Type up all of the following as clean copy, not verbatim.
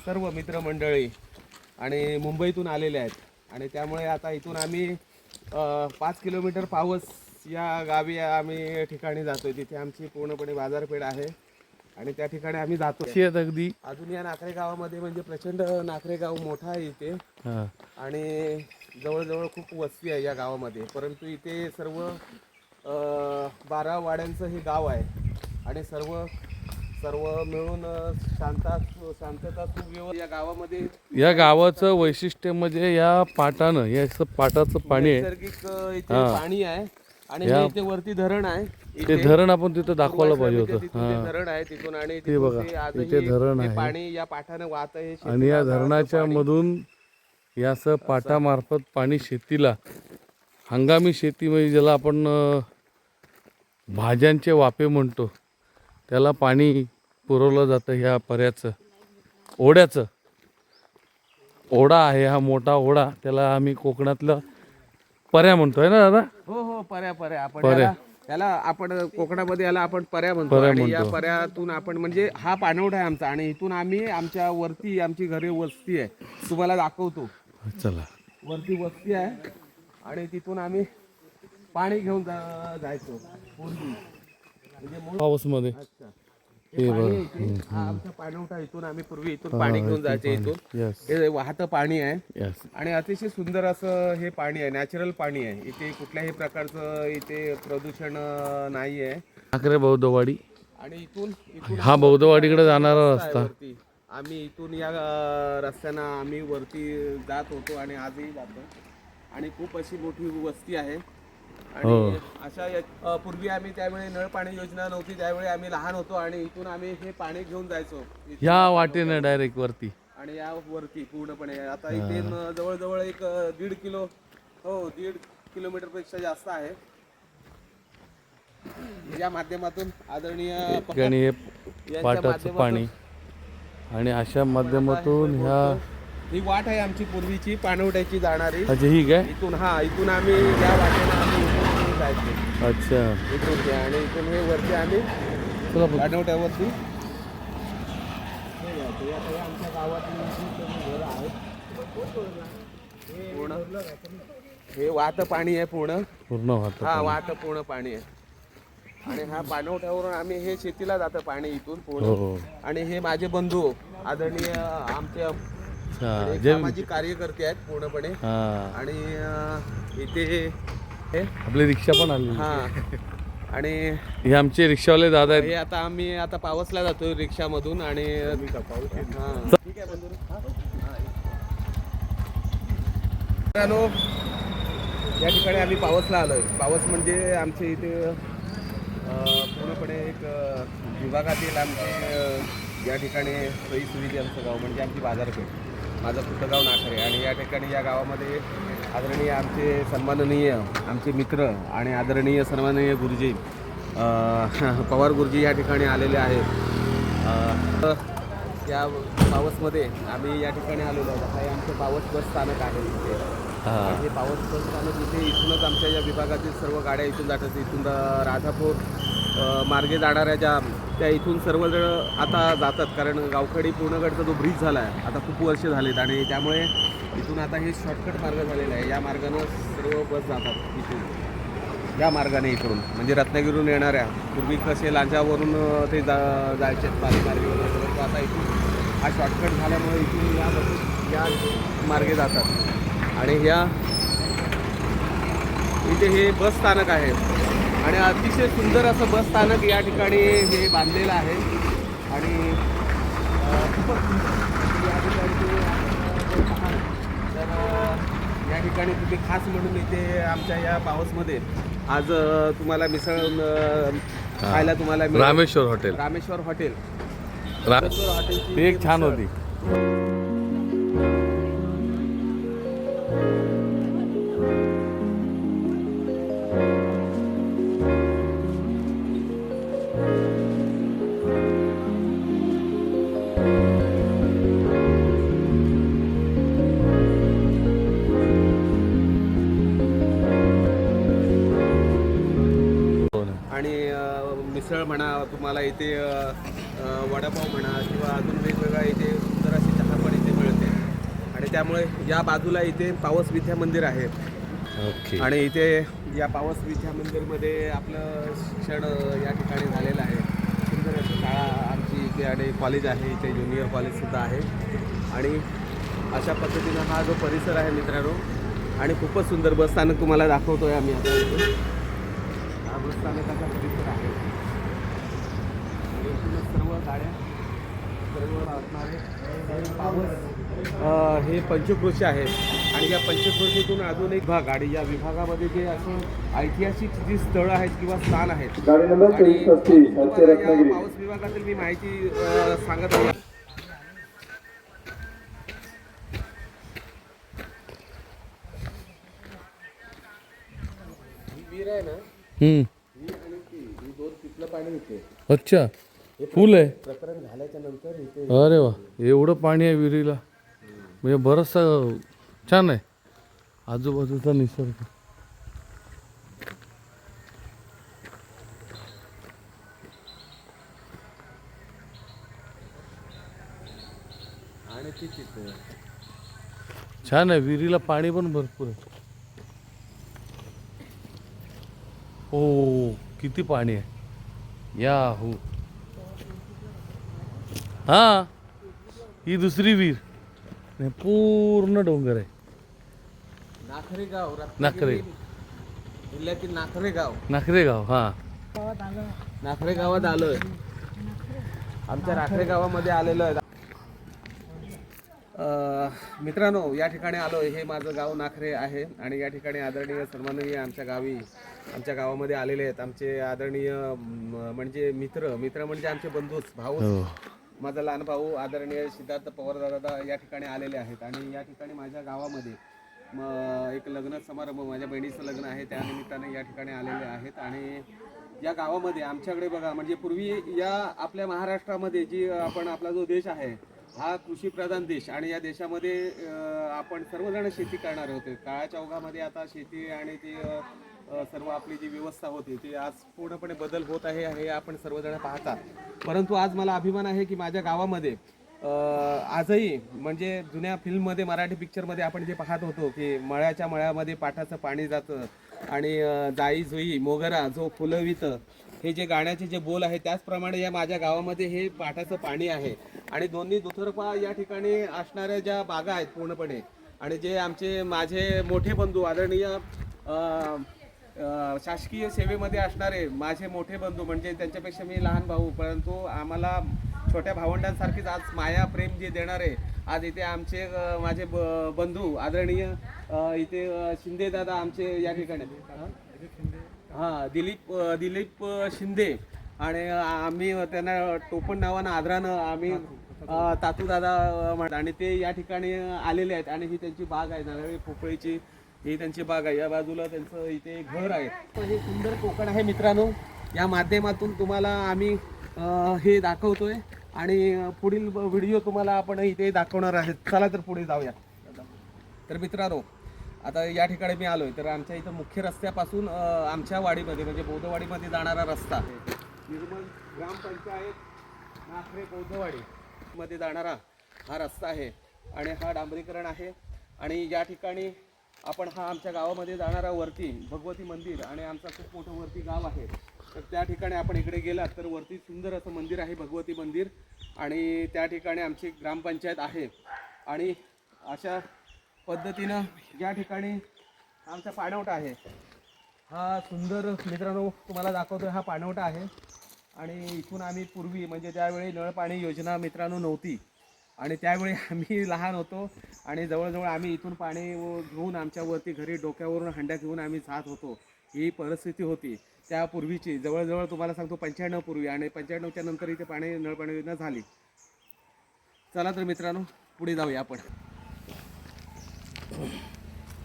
सर्व मित्रमंडळी आणि मुंबईतून आलेले आहेत आणि त्यामुळे आता इथून आम्ही 5 किलोमीटर पावस या गावी आम्ही ठिकाणी जातोय. तिथे आमची पूर्णपणे बाजारपेठ आहे आणि त्या ठिकाणी आम्ही जातो. अगदी अजून या नाकरे गावामध्ये म्हणजे प्रचंड नाकरे गाव मोठा आहे इथे आणि जवळजवळ खूप वस्ती आहे या गावामध्ये. परंतु इथे सर्व 12 वाड्यांचं हे गाव आहे आणि सर्व मिळून शांतता सुव्यवस्था या गावामध्ये. या गावाचं वैशिष्ट्य म्हणजे या पाटानं पाटाचं पाणी आहे, नैसर्गिक इथे पाणी आहे आणि हे इथे वरती धरण आहे. ते धरण आपण तिथं दाखवायला पाहिजे होतं. तिथून धरण आहे तिथून आणि ते बघा इथे धरण आहे पाणी या पाटानं वाहत आहे आणि या धरणाच्या मधून याच पाटामार्फत पाणी शेतीला, हंगामी शेती म्हणजे ज्याला आपण भाज्यांचे वाफे म्हणतो त्याला पाणी पुरवलं जातं. ह्या पर्याचं ओढ्याचं ओढा आहे हा मोठा ओढा, त्याला आम्ही कोकणातलं पर्या म्हणतोय ना दादा. हो पर्या आपण याला आपण कोकणामध्ये याला आपण पर्या म्हणतो आणि या पर्यातून आपण म्हणजे हा पाणवठा आहे आमचा आणि इथून आम्ही आमच्या वरती आमची घरे वस्ती आहे, तुम्हाला दाखवतो. चला वरती वस्ती आहे आणि तिथून आम्ही पाणी घेऊन जायचो पूर्वी म्हणजे पाऊस मध्ये. आमचा पाणवठा इथून आम्ही पूर्वी इथून पाणी घेऊन जायचे. इथून हे वाहतं पाणी आहे आणि अतिशय सुंदर असं हे पाणी आहे, नॅचरल पाणी आहे. इथे कुठल्याही प्रकारचं इथे प्रदूषण नाही आहे. नाकरे बौद्धवाडी आणि इथून हा बौद्धवाडीकडे जाणारा रस्ता. आम्ही इथून या रस्त्यानं आम्ही वरती जात होतो आणि आजही जातो आणि खूप अशी मोठी वस्ती आहे. आणि अशा पूर्वी आम्ही त्यावेळी नळ पाणी योजना नव्हती, त्यावेळी आम्ही लहान होतो आणि इथून आम्ही हे पाणी घेऊन जायचो या वाटेने डायरेक्ट वरती आणि या वरती पूर्णपणे. आता इथे जवळजवळ एक 1.5 किलोमीटर पेक्षा जास्त आहे. या माध्यमातून आदरणीय पाटाचं पाणी आणि अशा माध्यमातून ही वाट आहे आमची पूर्वीची पाणवठ्याची जाणारी. ही काय इथून आम्ही या वाटेने आम्ही इथून जायचो. अच्छा इथून आणि इथून हे वरती आम्ही पाणवठ्यावरती आमच्या गावातली घरं आहेत. हे वाहतं पाणी आहे पूर्ण वाहतं पूर्ण पाणी आहे आणि हा पाणवठ्यावरून आम्ही हे शेतीला जातं पाणी इथून पूर्ण. आणि हे माझे बंधू आदरणीय आमचे सामाजिक कार्यकर्ते आहेत पूर्णपणे आणि इथे हे आपली रिक्षा पण आली. आणि हे आमचे रिक्षावाले दादा आहेत. हे आम्ही आता पावसला जातो रिक्षामधून आणि ठीक आहे बंधू. मित्रांनो, या ठिकाणी आम्ही पावसला आलोय. पावस म्हणजे आमचे इथे पूर्णपणे एक विभागातील आमचे या ठिकाणी सोयी सुविधांचं गाव म्हणजे आमची बाजारपेठ. माझं खुद्द गाव नाकरे आणि या ठिकाणी या गावामध्ये आदरणीय आमचे सन्माननीय आमचे मित्र आणि आदरणीय सन्माननीय गुरुजी पवार गुरुजी या ठिकाणी आलेले आहेत. या पावसमध्ये आम्ही या ठिकाणी आलेलो आहोत. हे आमचं पावस बस स्थानक आहे इथे. हे पावस बस स्थानक इथे इथूनच आमच्या या विभागातील सर्व गाड्या इथून जातात. इथून राधापूर मार्गे जाणाऱ्या ज्या त्या इथून सर्वजण आता जातात, कारण गावखडी पूर्णगडचा जो ब्रिज झाला आहे आता खूप वर्ष झालेत आणि त्यामुळे इथून आता हे शॉर्टकट मार्ग झालेला आहे. या मार्गानं सर्व बस जातात इथून, या मार्गाने इकडून म्हणजे रत्नागिरीवरून येणाऱ्या. पूर्वी कसे लांजावरून ते जायचे पालीमार्गे वगैरे, परंतु आता इथून हा शॉर्टकट झाल्यामुळे इथून या बसेस या मार्गे जातात. आणि इथे हे बस स्थानक आहे आणि अतिशय सुंदर असं बस स्थानक या ठिकाणी हे बांधलेलं आहे आणि खूपच या ठिकाणी तर या ठिकाणी तुम्ही खास म्हणून इथे आमच्या या पावसमध्ये आज तुम्हाला मिसळ खायला तुम्हाला रामेश्वर हॉटेल ती एक छान होती. मिसळ म्हणा तुम्हाला इथे वडापाव म्हणा किंवा अजून वेगवेगळ्या इथे सुंदर अशी चहा पण इथे मिळते. आणि त्यामुळे या बाजूला इथे पावस विद्या मंदिर आहे. ओके. आणि इथे या पावस विद्या मंदिरमध्ये आपलं शिक्षण या ठिकाणी झालेलं आहे. सुंदर अशी शाळा आमची इथे आणि कॉलेज आहे, इथे ज्युनियर कॉलेजसुद्धा आहे. आणि अशा पद्धतीनं हा जो परिसर आहे मित्रांनो, आणि खूपच सुंदर बसस्थानक तुम्हाला दाखवतोय आम्ही आता इथे. हा बसस्थानकाचा परिसर आहे. आणि इथूनच सर्व गाड्या सर्व असणारे पावस हे पंचक्रोशी आहेत. आणि या पंचक्रोशीतून अजून एक भाग, आणि या विभागामध्ये जे असं ऐतिहासिक जी स्थळं आहेत किंवा स्थान आहेत, आणि तुम्हाला या पावस विभागातील मी माहिती सांगत आहे. विहीर आहे ना, ही आणि ही दोन तिथलं पाणी येते. अच्छा, फुल आहे. प्रकरण झाल्याच्या नंतर इथे अरे वा, एवढं पाणी आहे विहिरीला. म्हणजे बरंचसा छान आहे आजूबाजूचा निसर्ग. आणि ती तिथे छान आहे, विहिरीला पाणी पण भरपूर आहे. हो, किती पाणी आहे. या हो, हा ही दुसरी विहीर. नाही, पूर्ण डोंगर आहे. नाखरे गाव, नाखरे. जिल्ह्यातील नाखरे गाव. नाखरे गाव. हा, नाखरे गावात आलोय. आमच्या नाखरे गावामध्ये आलेलो आहे. मित्रांनो, या ठिकाणी आलोय. हे माझं गाव नाखरे आहे. आणि या ठिकाणी आदरणीय सन्माननीय आमच्या गावामध्ये आलेले आहेत आमचे आदरणीय म्हणजे मित्र म्हणजे आमचे बंधूच, भाऊ. माझा लहान भाऊ आदरणीय सिद्धार्थ पवार दादा या ठिकाणी आलेले आहेत. आणि या ठिकाणी माझ्या गावामध्ये एक लग्न समारंभ, माझ्या बहिणीचं लग्न आहे, त्या निमित्ताने या ठिकाणी आलेले आहेत. आणि या गावामध्ये आमच्याकडे बघा, म्हणजे पूर्वी या आपल्या महाराष्ट्रामध्ये जी आपला जो देश आहे हा कृषीप्रधान देश, आणि या देशामध्ये आपण सर्वजण शेती करणारे होते. काळाच्या ओघामध्ये आता शेती आणि ती सर्व आपली जी व्यवस्था होती ती आज पूर्णपणे बदल होत आहे हे आपण सर्वजण पाहतात. परंतु आज मला अभिमान आहे की माझ्या गावामध्ये आजही, म्हणजे जुन्या फिल्ममध्ये, मराठी पिक्चरमध्ये आपण जे पाहत होतो की मळ्याच्या मळ्यामध्ये पाटाचं पाणी जातं आणि जाई जुई मोगरा जो फुलवित, हे जे गाण्याचे जे बोल आहे त्याचप्रमाणे या माझ्या गावामध्ये हे पाटाचं पाणी आहे. आणि दोन्ही दुतर्फा या ठिकाणी असणाऱ्या ज्या बागा आहेत पूर्णपणे, आणि जे माझे मोठे बंधू आदरणीय शासकीय सेवेमध्ये असणारे माझे मोठे बंधू, म्हणजे त्यांच्यापेक्षा मी लहान भाऊ, परंतु आम्हाला छोट्या भावंडांसारखीच आज माया प्रेम जे देणारे आज इथे आमचे माझे बंधू आदरणीय इथे शिंदे दादा आमचे या ठिकाणी, हां, दिलीप शिंदे. आणि आम्ही त्यांना टोपण नावानं आदरानं आम्ही तातू दादा म्हणतात. आणि ते या ठिकाणी आलेले आहेत. आणि ही त्यांची बाग आहे, नारळी पोपळीची ही त्यांची बाग आहे. या बाजूला त्यांचं इथे घर आहे. हे सुंदर कोकण आहे मित्रांनो. या माध्यमातून तुम्हाला आम्ही हे दाखवतोय. आणि पुढील व्हिडिओ तुम्हाला आपण इथे दाखवणार आहे. चला तर पुढे जाऊया. तर मित्रांनो, आता या ठिकाणी मी आलोय. तर आमच्या इथं मुख्य रस्त्यापासून आमच्या वाडीमध्ये, म्हणजे बौद्धवाडीमध्ये जाणारा रस्ता आहे. निर्मल ग्रामपंचायत नाखरे बौद्धवाडी मध्ये जाणारा हा रस्ता आहे. आणि हा डांबरीकरण आहे. आणि या ठिकाणी आपण हा आमच्या गावामध्ये जाणारा वरती भगवती मंदिर, आणि आमचा खूप मोठं वरती गाव आहे. तर त्या ठिकाणी आपण इकडे गेलात तर वरती सुंदर असं मंदिर आहे, भगवती मंदिर. आणि त्या ठिकाणी आमची ग्रामपंचायत आहे. आणि अशा पद्धतीनं या ठिकाणी आमचा पाणवठा आहे. हा सुंदर मित्रांनो तुम्हाला दाखवतोय, हा पाणवठा आहे. आणि इथून आम्ही पूर्वी, म्हणजे त्यावेळी नळ पाणी योजना मित्रांनो नव्हती, आणि त्यावेळी आम्ही लहान होतो. आणि जवळजवळ आम्ही इथून पाणी घेऊन आमच्यावरती घरी डोक्यावरून हंड्या घेऊन आम्ही जात होतो. ही परिस्थिती होती त्यापूर्वीची, जवळजवळ तुम्हाला सांगतो 95 पूर्वी. आणि 95च्या नंतर इथे नळपाणी योजना झाली. चला तर मित्रांनो पुढे जाऊया आपण.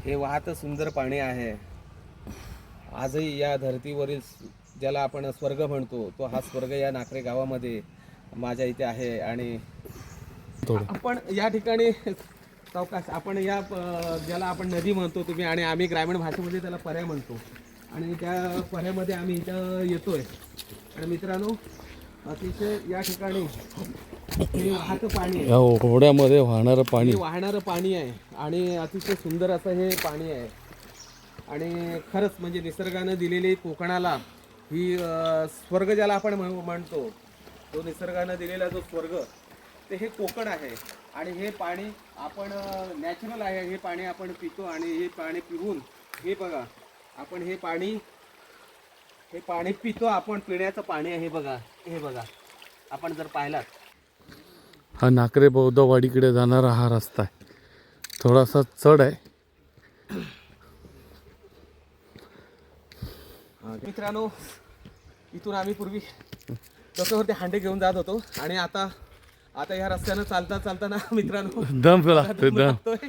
हे वाहतं सुंदर पाणी आहे. आजही या धर्तीवरील ज्याला आपण स्वर्ग म्हणतो, तो हा स्वर्ग या नाखरे गावामध्ये माझ्या इथे आहे. आणि आपण या ठिकाणी सावकाश, आपण या ज्याला आपण नदी म्हणतो तुम्ही, आणि आम्ही ग्रामीण भाषेमध्ये त्याला पर्या म्हणतो. आणि त्या पर्यामध्ये आम्ही इथं येतोय. आणि मित्रांनो, अतिशय या ठिकाणी हे वाहतं पाणी आहे. या ओढ्यामध्ये वाहणारं पाणी हे वाहणारं पाणी आहे आणि अतिशय सुंदर असं हे पाणी आहे. आणि खरंच म्हणजे निसर्गानं दिलेली कोकणाला ही स्वर्ग ज्याला आपण म्हणतो, तो निसर्गानं दिलेला जो स्वर्ग ते हे कोकण आहे. आणि हे पाणी आपण नॅचरल आहे. हे पाणी आपण पितो आणि हे पाणी पिऊन हे बघा आपण हे पाणी पितो आपण. पिण्याचं पाणी आहे. हे बघा आपण जर पाहिलात, हा नाकरे बौद्धवाडीकडे जाणारा हा रस्ता आहे. थोडासा चढ आहे. मित्रांनो, इथून आम्ही पूर्वी डोक्यावरती हांडे घेऊन जात होतो आणि आता ह्या रस्त्यानं चालताना मित्रांनो दम लागतोय दम. लागतोय.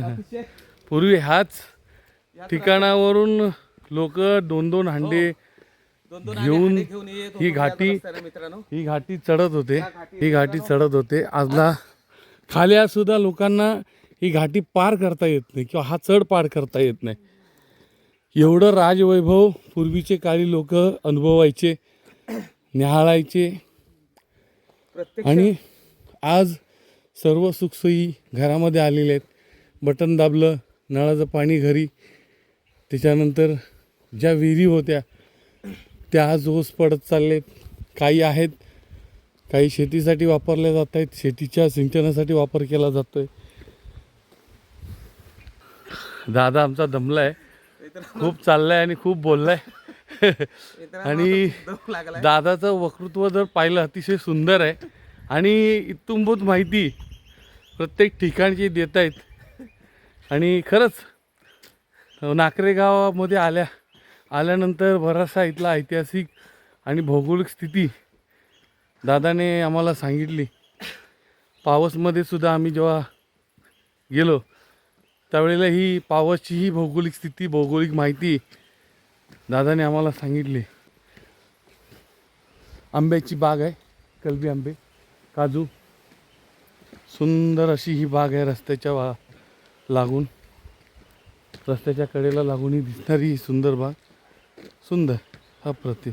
अतिशय पूर्वी ह्याच ठिकाणावरून लोक 2-2 हांडे दोन घेऊन हांडे घेऊन येत होतो ही या घाटी रस्त्यानं मित्रांनो. ही घाटी चढत होते. आजला खाल्या सुद्धा लोकांना ही घाटी पार करता येत नाही किंवा हा चढ पार करता येत नाही. एवढं राजवैभव पूर्वीचे काळी लोक अनुभवायचे, न्याहाळायचे. आणि आज सर्व सुखसोयी घरामध्ये आलेल्या आहेत. बटन दाबलं, नळाचं पाणी घरी. त्याच्यानंतर ज्या विहिरी होत्या त्या आज ओस पडत चाललेत. काही आहेत, काही शेतीसाठी वापरल्या जात आहेत. शेतीच्या सिंचनासाठी वापर केला जातोय. दादा आमचा दमलाय, खूप चाललाय आणि खूप बोललाय. आणि दादाचं वक्तृत्व जर पाहिलं अतिशय सुंदर आहे आणि इत्थंभूत माहिती प्रत्येक ठिकाणची देत आहेत. आणि खरंच नाकरे गावामध्ये आल्यानंतर बराचसा इथला ऐतिहासिक आणि भौगोलिक स्थिती दादाने आम्हाला सांगितली. पावसमध्ये सुद्धा आम्ही जेव्हा गेलो त्यावेळेला ही पावसची ही भौगोलिक स्थिती, भौगोलिक माहिती दादाने आम्हाला सांगितली. आंब्याची बाग आहे, कलमी आंबे, काजू. सुंदर अशी ही बाग आहे. रस्त्याच्या लागून, रस्त्याच्या कडेला लागून ही दिसणारी ही सुंदर बाग. सुंदर अप्रतिम.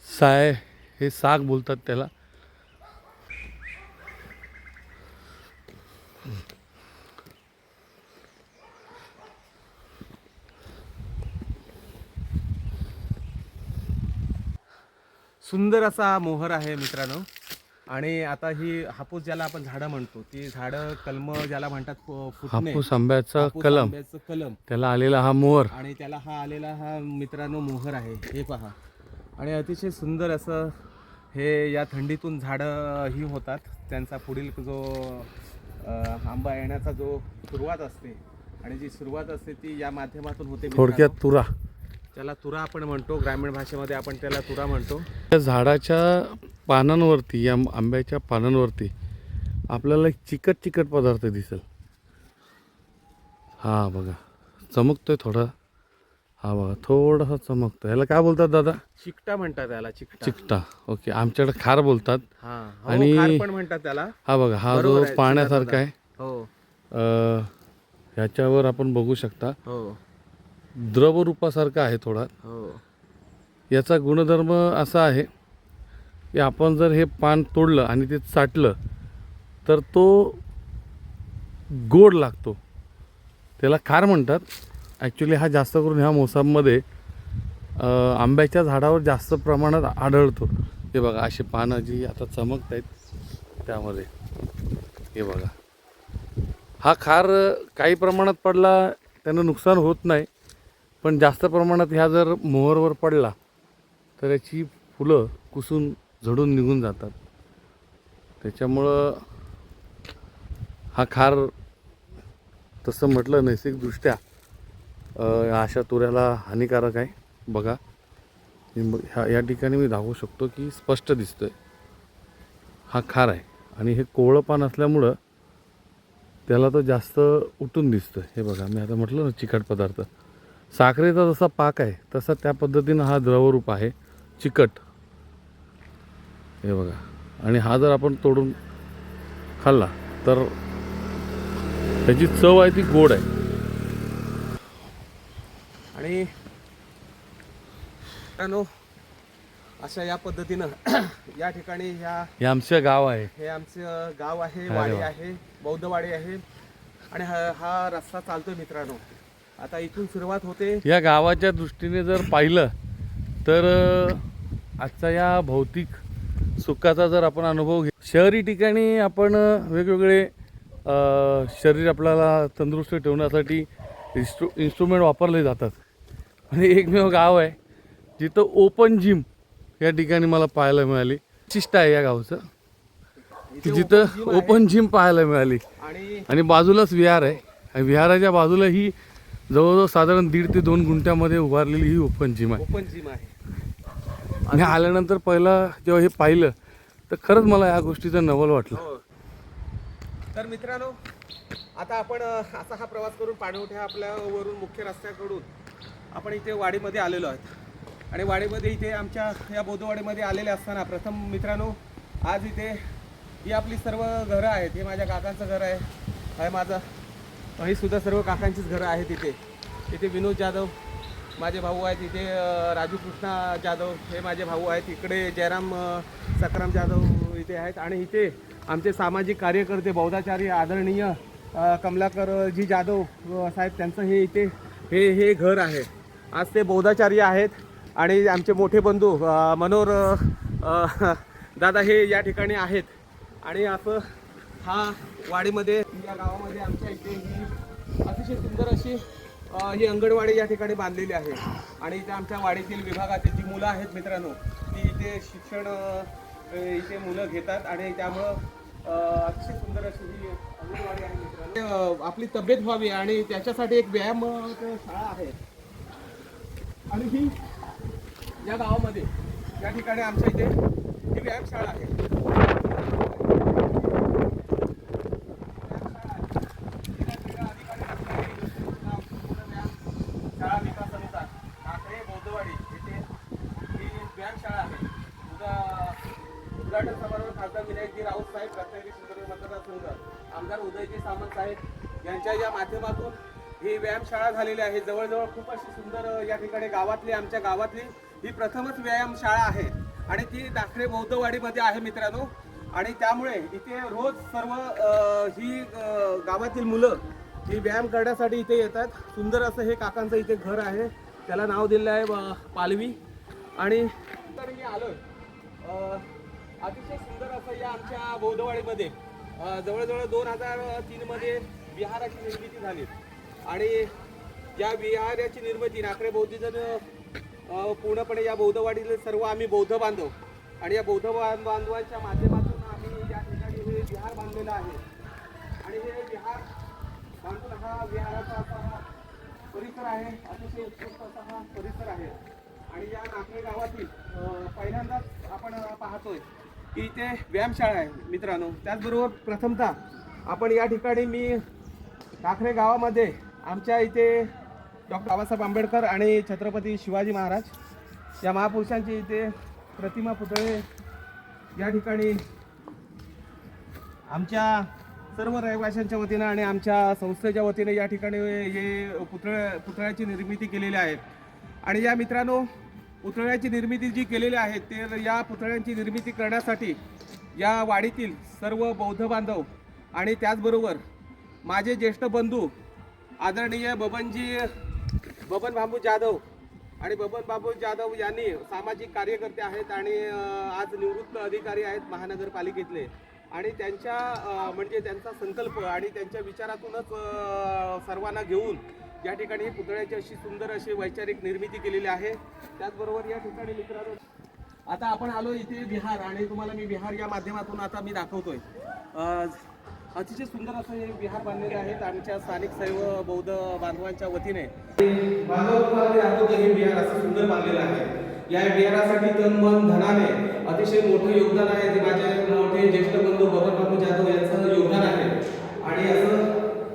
साय हे साग बोलतात त्याला. सुंदर असा मोहर आहे मित्रांनो. आणि आता ही हापूस ज्याला आपण झाडं म्हणतो, ती झाडं कलम ज्याला म्हणतात, फुटणे, हापूस आंब्याचा हापूस कलम, आंब्याचं कलम. त्याला आलेला हा मोहर. आणि त्याला आलेला हा मित्रांनो मोहर आहे. हे पहा. आणि अतिशय सुंदर असं हे या थंडीतून झाडं ही होतात. त्यांचा पुढील जो आंबा येण्याचा जो सुरुवात असते आणि जी सुरुवात असते ती या माध्यमातून होते. थोडक्यात तुरा, त्याला तुरा आपण म्हणतो. ग्रामीण भाषेमध्ये आपण त्याला तुरा म्हणतो. त्या झाडाच्या पानांवरती, या आंब्याच्या पानांवरती आपल्याला एक चिकट पदार्थ दिसेल. हा बघा, चमकतोय थोडा. हा बघा, थोडासा चमकतोय. याला काय बोलतात दादा? चिकटा म्हणतात त्याला. चिकटा. ओके. आमच्याकडे खार बोलतात. आणि खार पण म्हणतात त्याला. हा बघा, हा जो पाण्यासारखा आहे. हो. ह्याच्यावर आपण बघू शकता. हो. द्रव रूपासारखा आहे थोडा. हो. याचा गुणधर्म असा आहे की आपण जर हे पान तोडलं आणि ते चाटलं तर तो गोड लागतो. त्याला खार म्हणतात. ॲक्च्युली हा जास्त करून ह्या मोसममध्ये आंब्याच्या झाडावर जास्त प्रमाणात आढळतो. हे बघा, अशी पानं जी आता चमकत आहेत त्यामध्ये. हे बघा, हा खार काही प्रमाणात पडला त्यानं नुकसान होत नाही, पण जास्त प्रमाणात ह्या जर मोहरवर पडला तर याची फुलं कुसून झडून निघून जातात. त्याच्यामुळं हा खार तसं म्हटलं नैसर्गिकदृष्ट्या अशा तुऱ्याला हानिकारक आहे. बघा, या ठिकाणी मी दाखवू शकतो की स्पष्ट दिसतोय हा खार आहे. आणि हे कोवळं पान असल्यामुळं त्याला तो जास्त उठून दिसतोय. हे बघा, मी आता म्हटलं ना चिकट पदार्थ. साखरेचा जसा पाक आहे तसा त्या पद्धतीनं हा द्रवरूप आहे, चिकट. हे बघा, आणि हा जर आपण तोडून खाल्ला तर त्याची चव आहे ती गोड आहे. आणि अशा या पद्धतीनं या ठिकाणी हे आमचं गाव आहे. हे आमचं गाव आहे, अरे वाडी वा. आहे, बौद्धवाडी आहे आणि हा रस्ता चालतोय मित्रांनो. आता इथून सुरुवात होते. या गावाच्या दृष्टीने जर पाहिलं तर आजचा या भौतिक सुखाचा जर आपण अनुभव शहरी ठिकाणी आपण वेगवेगळे शरीर आपल्याला तंदुरुस्त ठेवण्यासाठी इन्स्ट्रुमेंट वापरले जातात. आणि एकमेव गाव आहे जिथं ओपन जिम या ठिकाणी मला पाहायला मिळाली. विशिष्ट आहे या गावचं की जिथं ओपन जिम पाहायला मिळाली. आणि बाजूलाच विहार आहे आणि विहाराच्या बाजूला ही जवळजवळ साधारण 1.5 ते 2 गुंठ्यामध्ये उभारलेली ही ओपन जिम आहे. ओपन जिम आहे. आणि आल्यानंतर पहिला जेव्हा हे पाहिलं तर खरंच मला या गोष्टीचं नवल वाटलं. हो. तर मित्रांनो, आता आपण असा हा प्रवास करून पाणवठ्या आपल्या वरून मुख्य रस्त्याकडून आपण इथे वाडीमध्ये आलेलो आहोत. आणि वाडीमध्ये इथे आमच्या या बौद्धवाडीमध्ये आलेले असताना प्रथम मित्रांनो, आज इथे ही आपली सर्व घरं आहेत. हे माझ्या काकांचं घर आहे माझं, ही सुद्धा सर्व काकांचीच घरं आहेत इथे. इथे विनोद जाधव माझे भाऊ आहेत, इथे राजू कृष्णा जाधव हे माझे भाऊ आहेत, इकडे जयराम सकराम जाधव इथे आहेत. आणि इथे आमचे सामाजिक कार्यकर्ते बौद्धाचार्य आदरणीय कमलाकरजी जाधव साहेब, त्यांचं हे इथे हे घर आहे. आज ते बौद्धाचार्य आहेत. आणि आमचे मोठे बंधू मनोहर दादा हे या ठिकाणी आहेत. आणि असं हा वाडीमध्ये या गावामध्ये आमच्या इथे ही अतिशय सुंदर अशी ही अंगणवाडी या ठिकाणी बांधलेली आहे. आणि इथे आमच्या वाडीतील विभागातील जी मुलं आहेत मित्रांनो, ती इथे शिक्षण इथे मुलं घेतात. आणि त्यामुळं अतिशय सुंदर अशी ही अंगणवाडी आहे मित्रांनो. आपली तब्येत व्हावी आणि त्याच्यासाठी एक व्यायाम शाळा आहे. आणि ही या गावामध्ये या ठिकाणी आमच्या इथे ही व्यायामशाळा आहे. शाळा विकास अनुदान ठाकरे बौद्धवाडी येथे ही व्यायामशाळा आहे. उद्घाटन समारोह खासदार विनायकजी राऊत साहेब, रत्नागिरी सिंधुदुर्ग मतदारसंघ, आमदार उदयजी सामंत साहेब यांच्या या माध्यमातून ही व्यायामशाळा झालेली आहे. जवळजवळ खूप अशी सुंदर या ठिकाणी आमच्या गावातली ही प्रथमच व्यायामशाळा आहे. आणि ती ठाकरे बौद्धवाडीमध्ये आहे मित्रांनो. आणि त्यामुळे इथे रोज सर्व ही गावातील मुलं ही व्यायाम करण्यासाठी इथे येतात. सुंदर असं हे काकांचं इथे घर आहे, त्याला नाव दिलेलं आहे पालवी. आणि तर मी आलोय अतिशय सुंदर असं या आमच्या बौद्धवाडीमध्ये जवळजवळ 2003 मध्ये विहाराची निर्मिती झाली. आणि या विहाराची निर्मिती नाकरे बौद्धजन पूर्णपणे या बौद्धवाडीतील सर्व आम्ही बौद्ध बांधव आणि या बौद्ध बांधवांच्या माध्यमातून आम्ही या ठिकाणी हे विहार बांधलेलं आहे. आणि हे विहार बांधून हा विहाराचा असा हा परिसर आहे, अतिशय उत्कृष्ट असा हा परिसर आहे. आणि या नाकरे गावातील पहिल्यांदाच आपण पाहतोय की इथे व्यायामशाळा आहे मित्रांनो. त्याचबरोबर प्रथमतः आपण या ठिकाणी मी नाकरे गावामध्ये आमच्या इथे डॉक्टर बाबासाहेब आंबेडकर आणि छत्रपती शिवाजी महाराज या महापुरुषांची इथे प्रतिमा पुतळे या ठिकाणी आमच्या सर्व रहिवाशांच्या वतीनं आणि आमच्या संस्थेच्या वतीने या ठिकाणी हे पुतळ्याची निर्मिती केलेली आहे. आणि या मित्रांनो, पुतळ्याची निर्मिती जी केलेली आहे ते या पुतळ्यांची निर्मिती करण्यासाठी या वाडीतील सर्व बौद्ध बांधव आणि त्याचबरोबर माझे ज्येष्ठ बंधू आदरणीय बबन बाबू जाधव आणि बबन बाबू जाधव यांनी सामाजिक कार्यकर्ते आहेत आणि आज निवृत्त अधिकारी आहेत महानगरपालिकेतले. आणि त्यांच्या म्हणजे त्यांचा संकल्प आणि त्यांच्या विचारातूनच सर्वांना घेऊन या ठिकाणी पुतळ्याची अशी सुंदर अशी वैचारिक निर्मिती केलेली आहे. त्याचबरोबर या ठिकाणी मित्रांनो आता आपण आलो इथे विहार आणि तुम्हाला मी विहार या माध्यमातून आता मी दाखवतोय. अतिशय सुंदर असं हे विहार बांधलेले आहेत आमच्या स्थानिक सर्व बौद्ध बांधवांच्या वतीने. हे विहार असं सुंदर बांधलेलं आहे. या विहारासाठी तन मन धनाने अतिशय मोठं योगदान आहे. ते माझे मोठे ज्येष्ठ बंधू बबन बाबू जाधव यांचं योगदान आहे आणि असं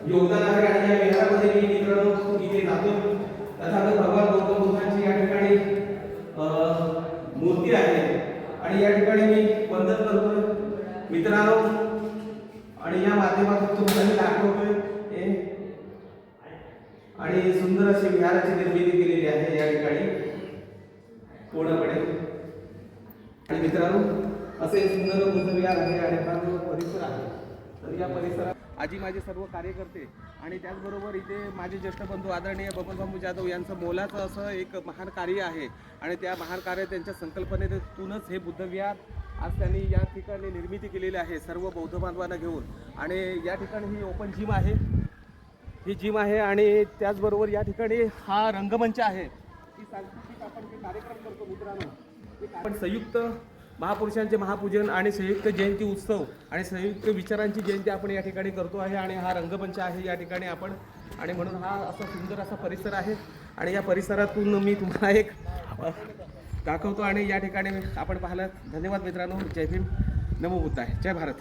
योगदान आहे. आणि या विहारामध्ये मी मित्रांनो इथे जातो. तथागत भगवान गौतम बुद्धांची या ठिकाणी मूर्ती आहे आणि या ठिकाणी मी वंदन करतोय मित्रांनो. आणि या माध्यमातून तुम्हाला दाखवतोय आणि सुंदर अशी विहाराची निर्मिती केलेली आहे या ठिकाणी पूर्णपणे. आणि मित्रांनो असे सुंदर बुद्धविहार आहे आणि हा जो परिसर आहे तर या परिसरात आजी माझे सर्व कार्यकर्ते आणि त्याचबरोबर इथे माझे ज्येष्ठ बंधू आदरणीय बबनभाऊ जाधव यांचं मोलाचं असं एक महान कार्य आहे आणि त्या महान कार्य त्यांच्या संकल्पनेतूनच हे बुद्धविहार आज त्यांनी या ठिकाणी निर्मिती केलेली आहे सर्व बौद्ध बांधवांना घेऊन. आणि या ठिकाणी ही ओपन जिम आहे, ही जिम आहे आणि त्याचबरोबर या ठिकाणी हा रंगमंच आहे की सांस्कृतिक आपण जे कार्यक्रम करतो मित्रांनो, आपण संयुक्त महापुरुषांचे महापूजन आणि संयुक्त जयंती उत्सव आणि संयुक्त विचारांची जयंती आपण या ठिकाणी करतो आहे आणि हा रंगमंच आहे या ठिकाणी आपण. आणि म्हणून हा असा सुंदर असा परिसर आहे आणि या परिसरातून मी तुम्हाला एक दाखवतो आणि या ठिकाणी आपण पाहिलं. धन्यवाद मित्रांनो. जय भीम, नमो बुद्धाय, जय भारत.